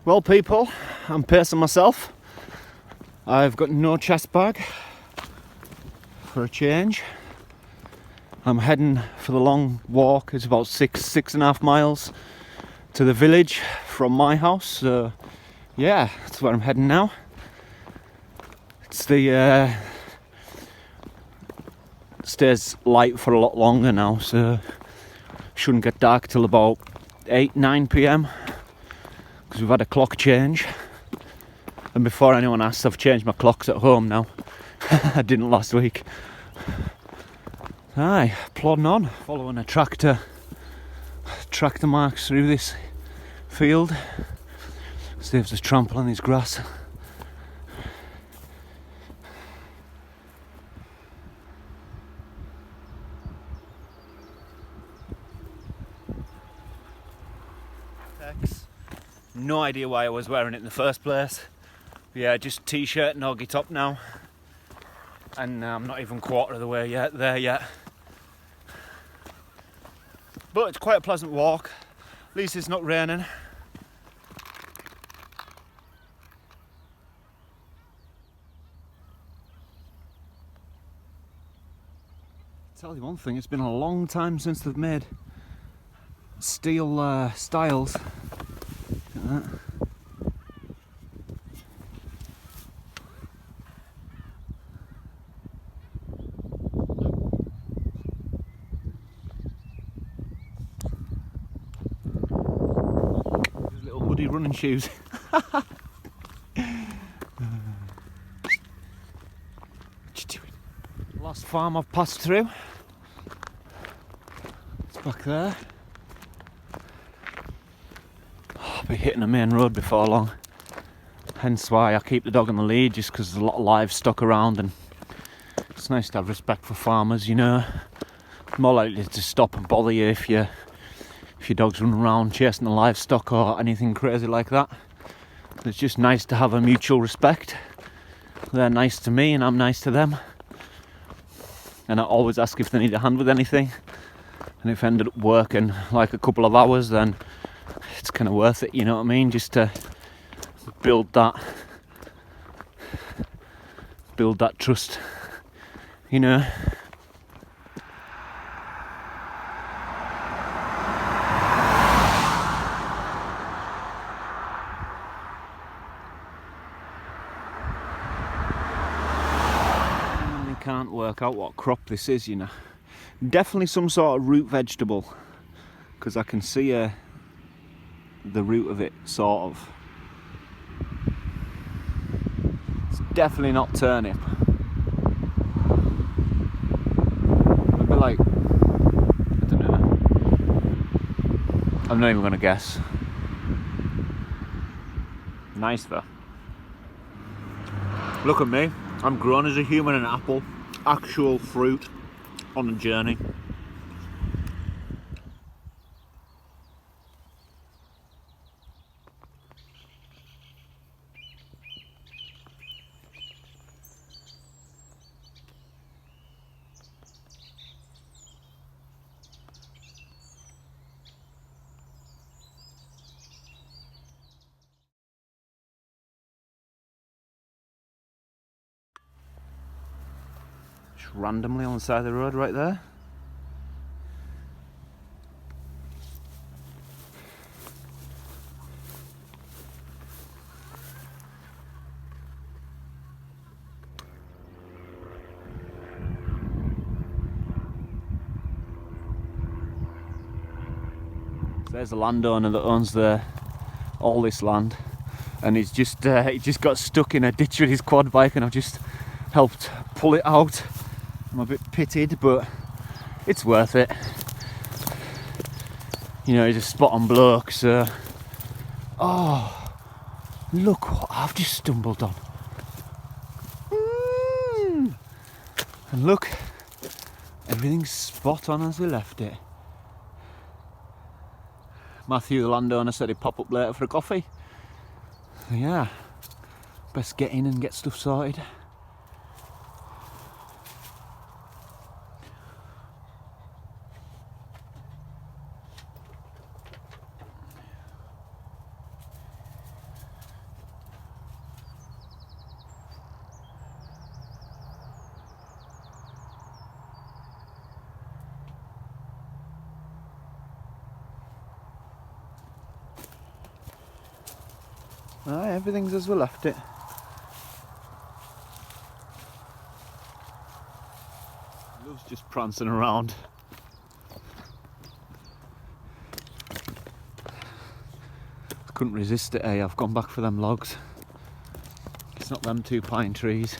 Well, people, I'm pacing myself. I've got no chest bag for a change. I'm heading for the long walk. It's about 6.5 miles to the village from my house. So yeah, that's where I'm heading now. It's the stays light for a lot longer now, so shouldn't get dark till about 8-9 p.m. because we've had a clock change. And before anyone asks, I've changed my clocks at home now. I didn't last week. Aye, plodding on, following a tractor marks through this field. Saves us trampling this grass. No idea why I was wearing it in the first place. Yeah, just t-shirt and oggy top now. And I'm not even quarter of the way there yet. But it's quite a pleasant walk. At least it's not raining. I'll tell you one thing, it's been a long time since they've made steel styles. Look at that. These little muddy running shoes. What you doing? Last farm I've passed through. It's back there. I'll be hitting a main road before long. Hence why I keep the dog on the lead, just because there's a lot of livestock around, and it's nice to have respect for farmers, you know. More likely to stop and bother you if your dog's running around chasing the livestock or anything crazy like that. It's just nice to have a mutual respect. They're nice to me and I'm nice to them. And I always ask if they need a hand with anything. And if it ended up working like a couple of hours, then it's kind of worth it, you know what I mean? Just to build that trust, you know. I can't work out what crop this is, you know. Definitely some sort of root vegetable, because I can see the root of it, sort of. It's definitely not turnip. Maybe like, I don't know. I'm not even gonna guess. Nice though. Look at me. I'm grown as a human in an apple. Actual fruit on a journey. Just randomly on the side of the road right there. There's a landowner that owns all this land, and he just got stuck in a ditch with his quad bike, and I've just helped pull it out. I'm a bit pitted, but it's worth it. You know, he's a spot on bloke, so... Oh, look what I've just stumbled on. And look, everything's spot on as we left it. Matthew, the landowner, said he'd pop up later for a coffee. So yeah, best get in and get stuff sorted. Aye, everything's as we left it. Love's just prancing around. Couldn't resist it, eh? I've gone back for them logs. It's not them 2 pine trees.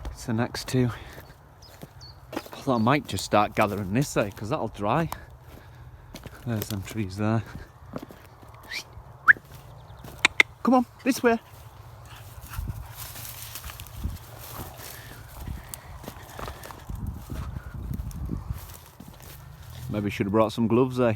It's the next 2. Although I might just start gathering this, eh? Because that'll dry. There's them trees there. Come on, this way. Maybe should have brought some gloves, eh?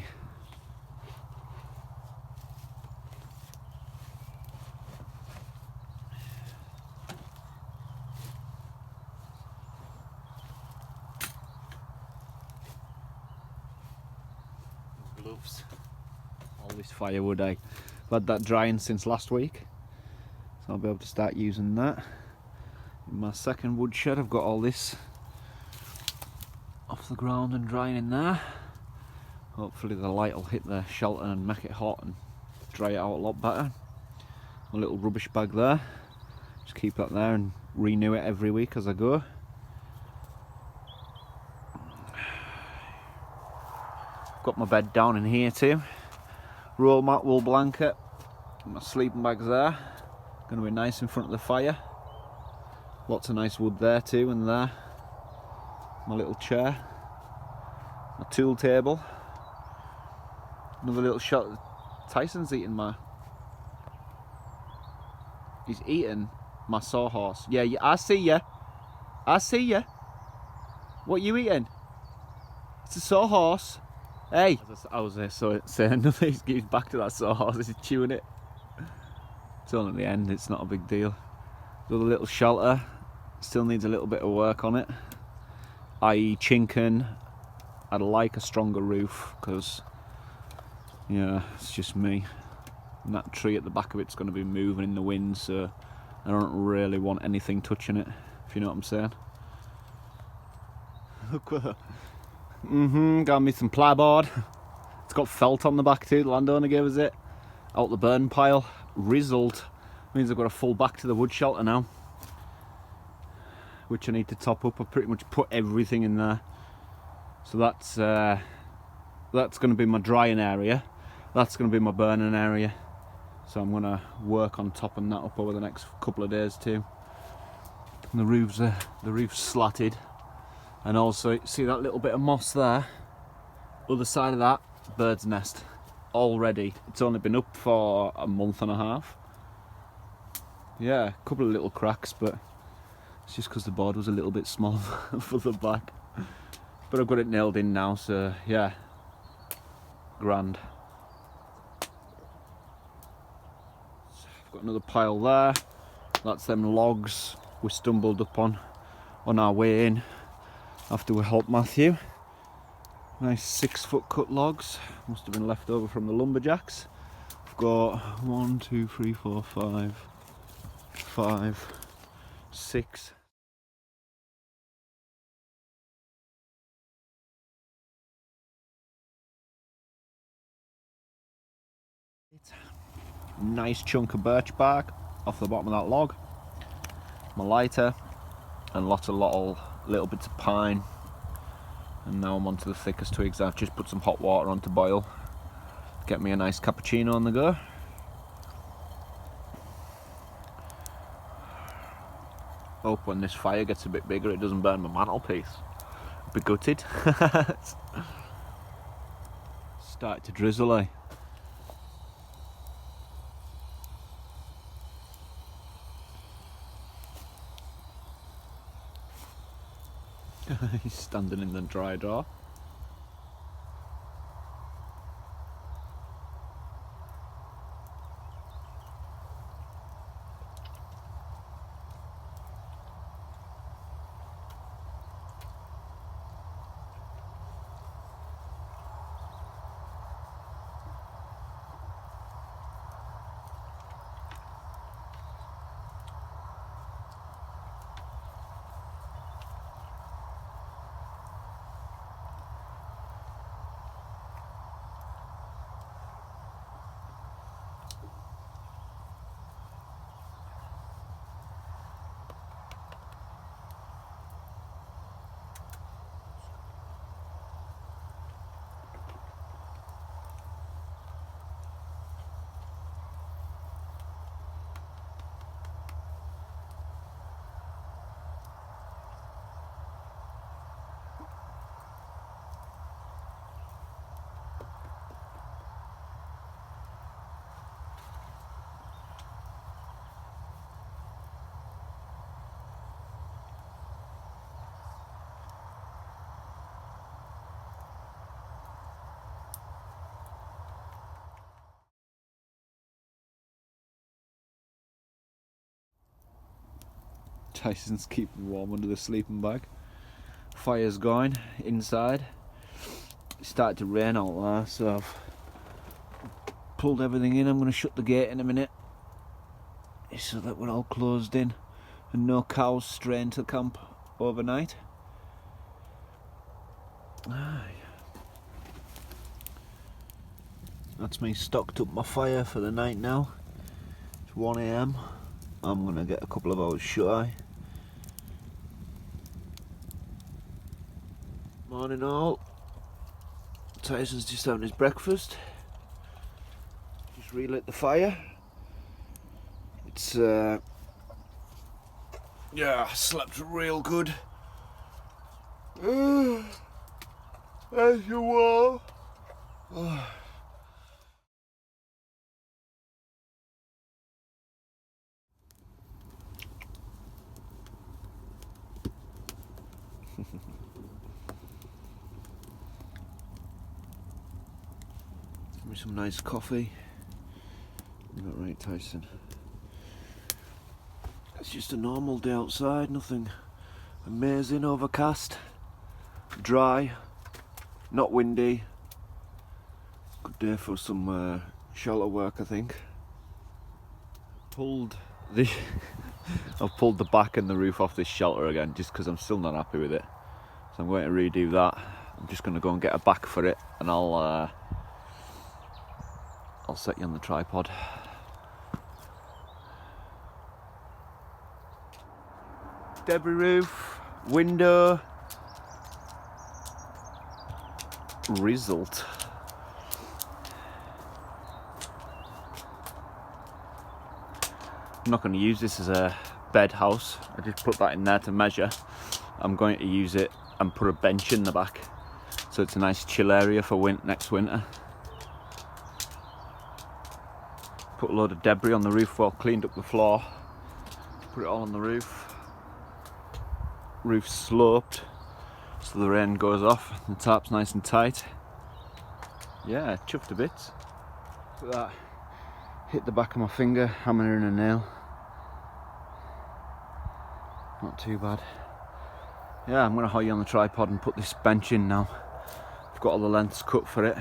Gloves. All this firewood, eh? I've had that drying since last week, so I'll be able to start using that. In my second wood shed, I've got all this off the ground and drying in there. Hopefully the light will hit the shelter and make it hot and dry it out a lot better. My little rubbish bag there, just keep that there and renew it every week as I go. Got my bed down in here too. Roll mat, wool blanket, my sleeping bags there. Going to be nice in front of the fire. Lots of nice wood there too, and there. My little chair, my tool table. Another little shot. Tyson's eating my. He's eating my sawhorse. Yeah, I see ya. I see ya. What you eating? It's a sawhorse. Hey. I was saying nothing. He's back to that sawhorse. He's chewing it. It's all at the end. It's not a big deal. The other little shelter still needs a little bit of work on it. I.e. chinking. I'd like a stronger roof because. Yeah, it's just me. And that tree at the back of it's going to be moving in the wind, so I don't really want anything touching it, if you know what I'm saying. Got me some plyboard. It's got felt on the back too, the landowner gave us it. Out the burn pile. Result means I've got a full back to the wood shelter now, which I need to top up. I pretty much put everything in there. So that's going to be my drying area. That's going to be my burning area. So I'm going to work on topping that up over the next couple of days too. And the roof's slatted. And also, see that little bit of moss there? Other side of that, bird's nest. Already. It's only been up for a month and a half. Yeah, a couple of little cracks, but it's just because the board was a little bit small for the back. But I've got it nailed in now, so yeah. Grand. I've got another pile there. That's them logs we stumbled up on our way in after we helped Matthew. Nice 6 foot cut logs. Must have been left over from the lumberjacks. I've got 1, 2, 3, 4, 5, 6. Nice chunk of birch bark off the bottom of that log. My lighter and lots of little bits of pine. And now I'm onto the thickest twigs. I've just put some hot water on to boil. Get me a nice cappuccino on the go. Hope when this fire gets a bit bigger it doesn't burn my mantelpiece. I'd be gutted. Started to drizzle, eh? He's standing in the dry draw. Tyson's keeping warm under the sleeping bag. Fire's going inside. It started to rain out there, so I've pulled everything in. I'm going to shut the gate in a minute so that we're all closed in and no cows stray into the camp overnight. That's me stocked up my fire for the night now. It's 1 AM. I'm going to get a couple of hours shut-eye. Morning all. Tyson's just having his breakfast. Just relit the fire. It's yeah, I slept real good. As you were. Give me some nice coffee. You're not right, Tyson. It's just a normal day outside, nothing amazing. Overcast, dry, not windy. Good day for some shelter work, I think. I've pulled the back and the roof off this shelter again just because I'm still not happy with it. So I'm going to redo that. I'm just going to go and get a back for it, and I'll set you on the tripod. Debris roof, window, result. I'm not going to use this as a bed house. I just put that in there to measure. I'm going to use it and put a bench in the back, so it's a nice chill area for next winter. Put a load of debris on the roof while cleaned up the floor. Put it all on the roof. Roof's sloped so the rain goes off. The tarp's nice and tight. Yeah, chuffed a bit. Look at that. Hit the back of my finger, hammer in a nail. Not too bad. Yeah, I'm going to haul you on the tripod and put this bench in now. I've got all the lengths cut for it.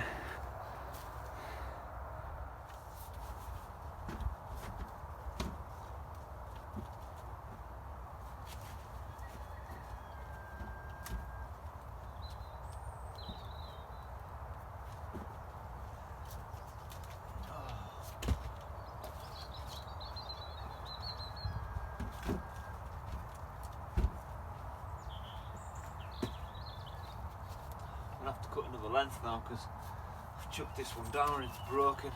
I'm going to have to cut another length now because I've chucked this one down and it's broken.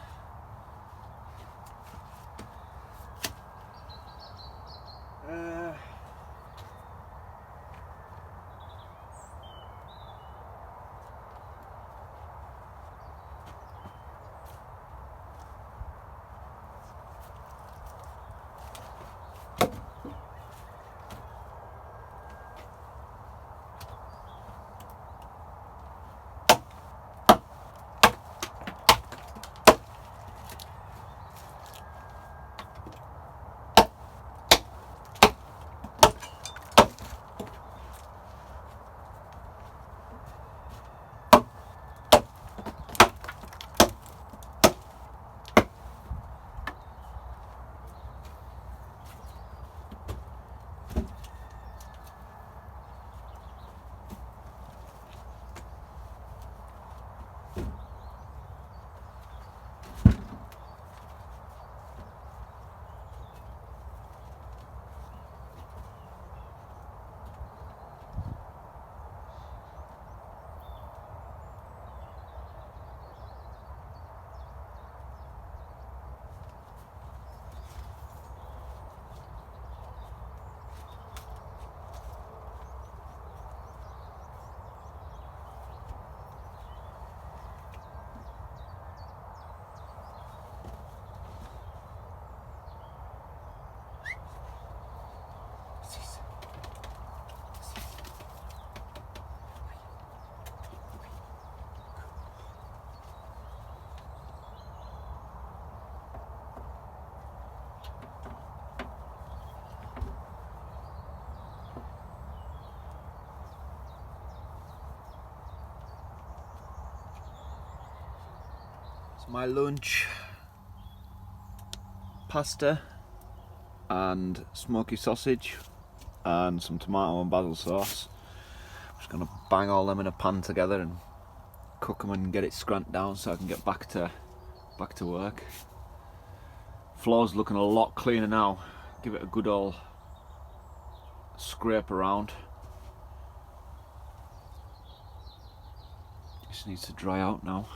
My lunch, pasta and smoky sausage and some tomato and basil sauce. Just gonna bang all them in a pan together and cook them and get it scranked down so I can get back to work. Floor's looking a lot cleaner now. Give it a good old scrape around. Just needs to dry out now.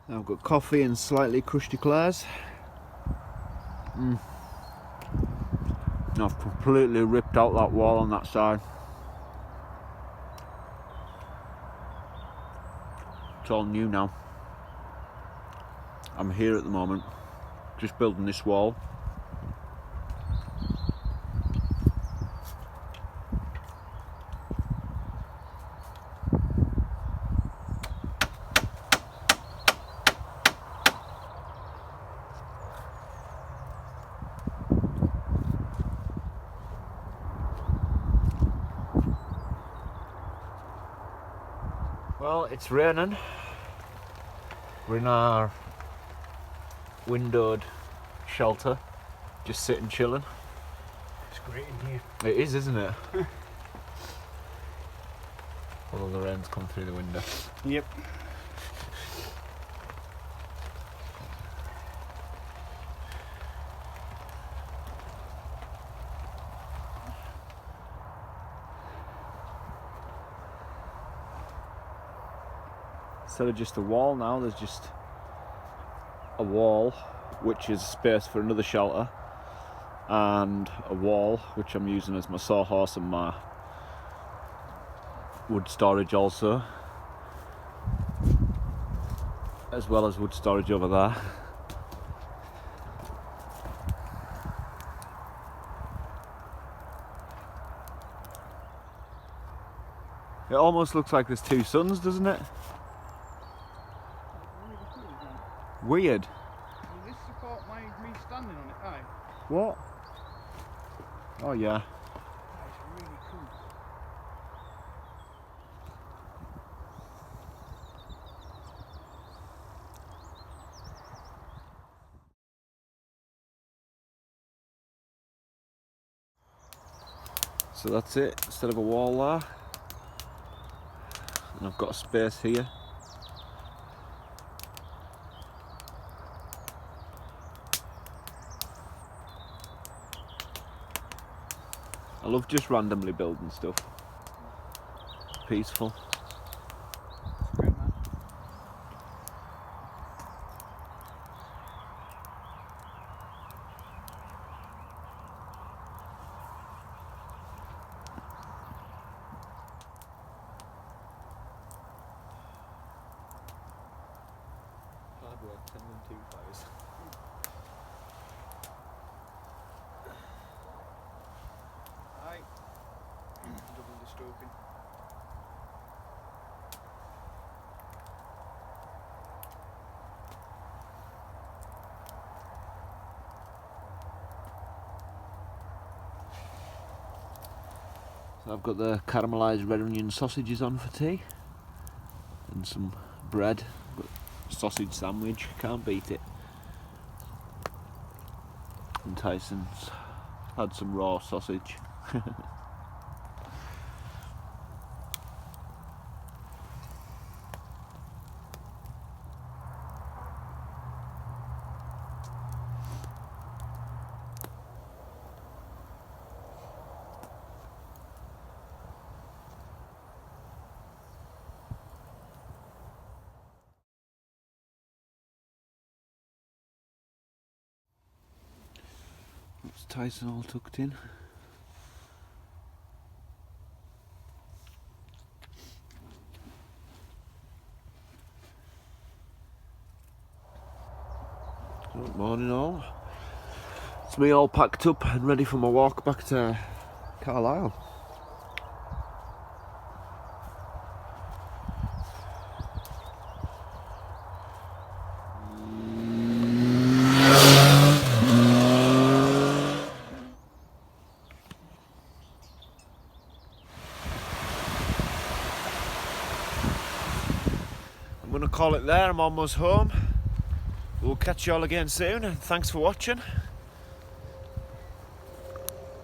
Now I've got coffee and slightly crushed eclairs. I've completely ripped out that wall on that side. It's all new now. I'm here at the moment, just building this wall. Well, it's raining. We're in our windowed shelter, just sitting chilling. It's great in here. It is, isn't it? Although the rain's come through the window. Yep. Instead of just a wall now, there's just a wall, which is space for another shelter, and a wall which I'm using as my sawhorse and my wood storage also, as well as wood storage over there. It almost looks like there's two suns, doesn't it? Weird. Will this support me standing on it, aye? What? Oh yeah. That's really cool. So that's it, instead of a wall there. And I've got a space here. I love just randomly building stuff. Peaceful. It's great, man. Hard work, 10 and 2 fires. Aye. Double the stroking. So I've got the caramelised red onion sausages on for tea, and some bread. Got sausage sandwich, can't beat it. And Tyson's had some raw sausage. That's Tyson all tucked in. Good morning all. It's me all packed up and ready for my walk back to Carlisle. I'm going to call it there, I'm almost home. We'll catch you all again soon, and thanks for watching.